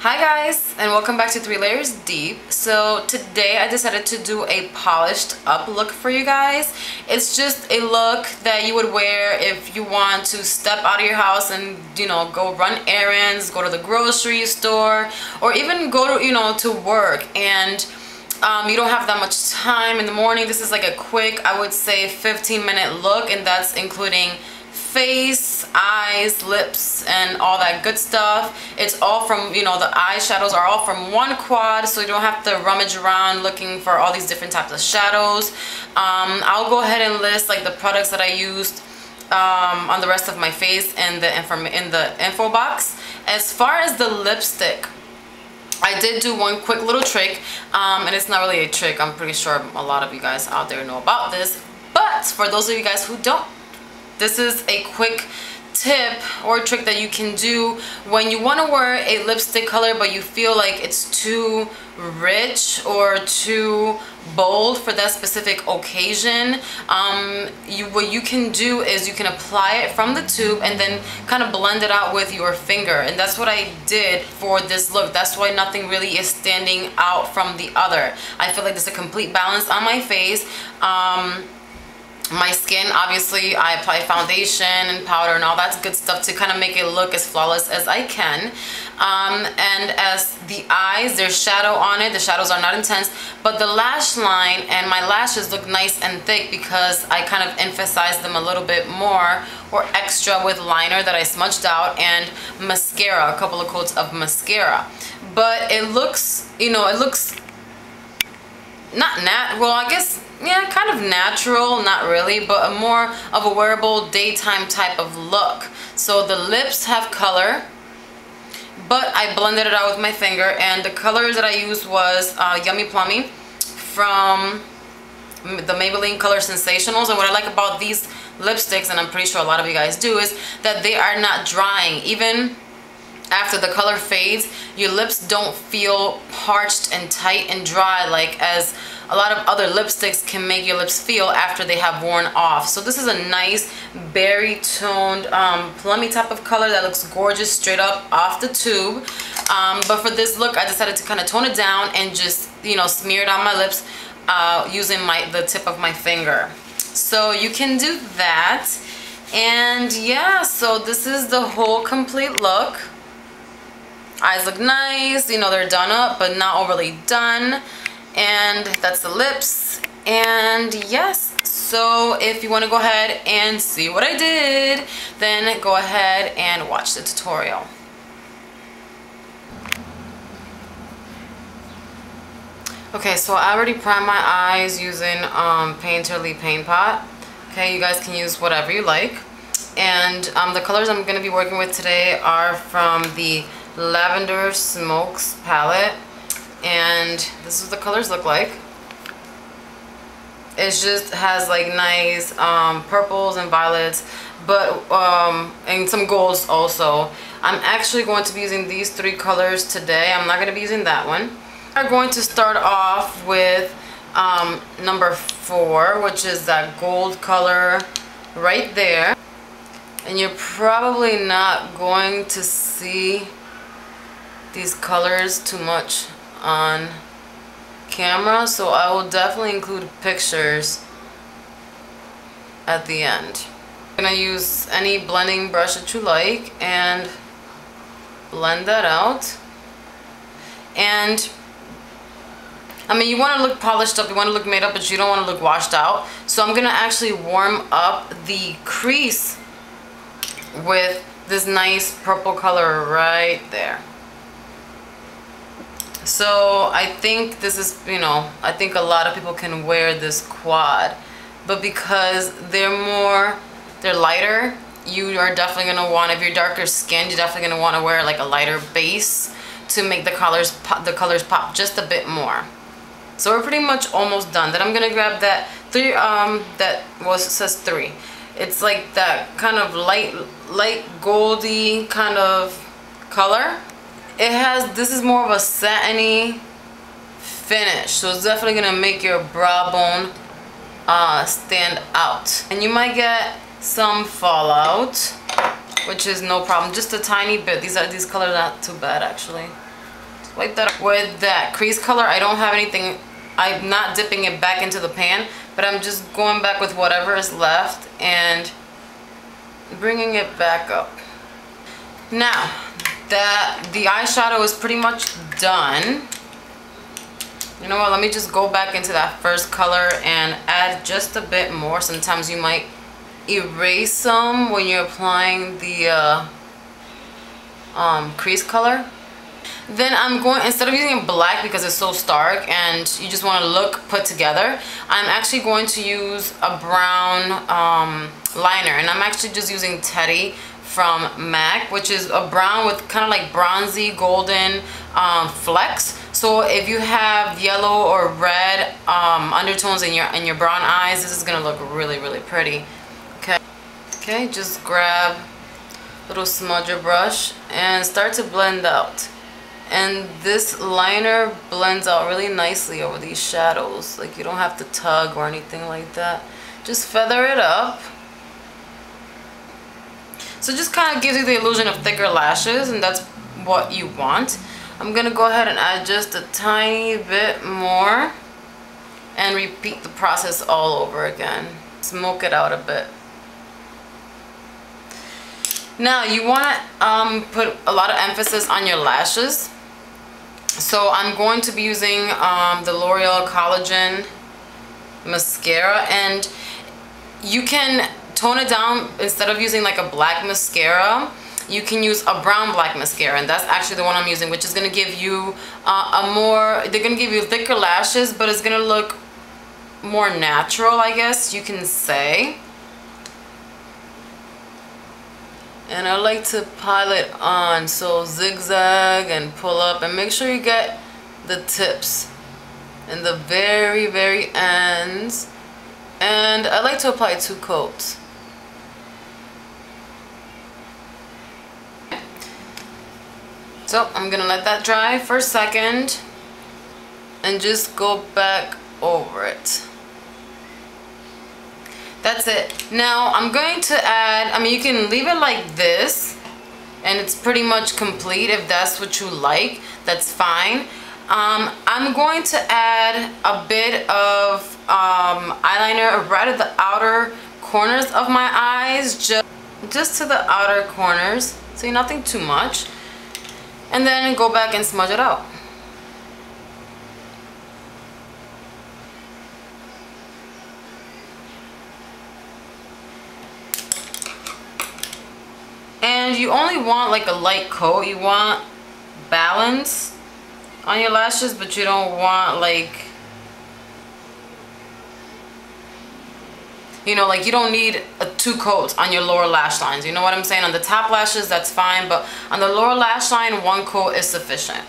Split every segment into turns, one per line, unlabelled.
Hi guys, and welcome back to 3 Layers Deep. So today I decided to do a polished up look for you guys. It's just a look that you would wear if you want to step out of your house and, go run errands, go to the grocery store, or even go to, to work and you don't have that much time in the morning. This is like a quick, I would say 15-minute look, and that's including face, eyes, lips, and all that good stuff. It's all from, the eyeshadows are all from one quad, so you don't have to rummage around looking for all these different types of shadows. I'll go ahead and list like the products that I used on the rest of my face in the info box. As far as the lipstick, I did do one quick little trick, and it's not really a trick. I'm pretty sure a lot of you guys out there know about this, but for those of you guys who don't, this is a quick tip or trick that you can do when you want to wear a lipstick color but you feel like it's too rich or too bold for that specific occasion. What you can do is you can apply it from the tube and then kind of blend it out with your finger, and that's what I did for this look. That's why nothing really is standing out from the other. I feel like there's a complete balance on my face. My skin, obviously, I apply foundation and powder and all that good stuff to kind of make it look as flawless as I can. And as the eyes, there's shadow on it. The shadows are not intense, but the lash line and my lashes look nice and thick because I kind of emphasized them a little bit more or extra with liner that I smudged out and mascara, a couple of coats of mascara. But it looks, it looks not well, I guess, yeah, kind of natural, not really, but a more of a wearable daytime type of look. So the lips have color, but I blended it out with my finger, and the colors that I used was Yummy Plummy from the Maybelline ColorSenstaionals. And what I like about these lipsticks, and I'm pretty sure a lot of you guys do, is that they are not drying. Even after the color fades, your lips don't feel parched and tight and dry like as a lot of other lipsticks can make your lips feel after they have worn off. So this is a nice berry toned plummy type of color that looks gorgeous straight up off the tube. But for this look, I decided to kind of tone it down and just smear it on my lips using the tip of my finger. So you can do that. And yeah, so this is the whole complete look. Eyes look nice, they're done up but not overly done. And that's the lips. And yes, so if you want to go ahead and see what I did, then go ahead and watch the tutorial. Okay, so I already primed my eyes using Painterly Paint Pot. Okay, you guys can use whatever you like. And the colors I'm going to be working with today are from the Lavender Smokes palette, and this is what the colors look like. It just has like nice purples and violets, but and some golds also. I'm actually going to be using these 3 colors today. I'm not going to be using that one. I'm going to start off with number 4, which is that gold color right there. And you're probably not going to see these colors too much on camera, so I will definitely include pictures at the end. I'm gonna use any blending brush that you like and blend that out. And I mean, you want to look polished up, you want to look made up, but you don't want to look washed out. So I'm gonna actually warm up the crease with this nice purple color right there. So I think this is, I think a lot of people can wear this quad, but because they're lighter, you are definitely going to want, if you're darker skinned, you're definitely going to want to wear like a lighter base to make the colors pop just a bit more. So we're pretty much almost done. Then I'm going to grab that says 3. It's like that kind of light goldy kind of color. This is more of a satiny finish, so it's definitely gonna make your brow bone stand out. And you might get some fallout, which is no problem, just a tiny bit. These colors are not too bad actually. Wipe that up. With that crease color, I don't have anything, I'm not dipping it back into the pan, but I'm just going back with whatever is left and bringing it back up. Now that the eyeshadow is pretty much done, you know what, let me just go back into that first color and add just a bit more. Sometimes you might erase some when you're applying the crease color. Then I'm going, instead of using black because it's so stark and you just want to look put together, I'm actually going to use a brown liner, and I'm actually just using Teddy from MAC, which is a brown with kind of like bronzy golden flecks. So if you have yellow or red undertones in your brown eyes, this is gonna look really, really pretty. Okay, just grab a little smudger brush and start to blend out. And this liner blends out really nicely over these shadows. Like, you don't have to tug or anything like that. Just feather it up. So just kind of gives you the illusion of thicker lashes, and that's what you want. I'm gonna go ahead and add just a tiny bit more and repeat the process all over again. Smoke it out a bit. Now you want to put a lot of emphasis on your lashes. So I'm going to be using the L'Oreal Collagen Mascara, and you can tone it down. Instead of using like a black mascara, you can use a brown black mascara, and that's actually the one I'm using, which is going to give you they're going to give you thicker lashes, but it's going to look more natural, I guess you can say. And I like to pile it on, so zigzag and pull up, and make sure you get the tips and the very, very ends. And I like to apply 2 coats. So I'm gonna let that dry for a second and just go back over it. That's it. Now I'm going to add, I mean, you can leave it like this and it's pretty much complete. If that's what you like, that's fine. I'm going to add a bit of eyeliner right at the outer corners of my eyes, just to the outer corners, so nothing too much, and then go back and smudge it out. And you only want like a light coat. You want balance on your lashes, but you don't want like, you know, like you don't need 2 coats on your lower lash lines. You know what I'm saying? On the top lashes, that's fine, but on the lower lash line, 1 coat is sufficient.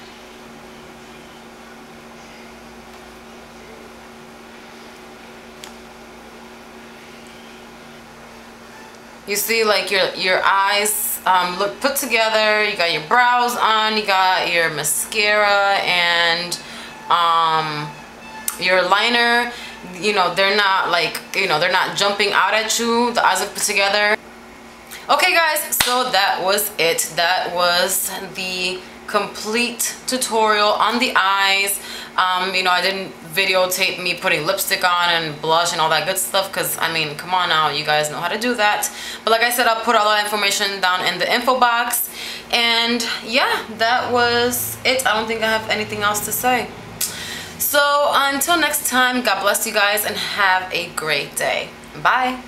You see, like your eyes look put together. You got your brows on, you got your mascara and your liner. You know, they're not like, you know, they're not jumping out at you. The eyes look put together. Okay guys, so that was it. That was the complete tutorial on the eyes. You know, I didn't videotape me putting lipstick on and blush and all that good stuff, because I mean, come on now, you guys know how to do that. But like I said, I'll put all that information down in the info box. And yeah, that was it. I don't think I have anything else to say. So until next time, God bless you guys and have a great day. Bye.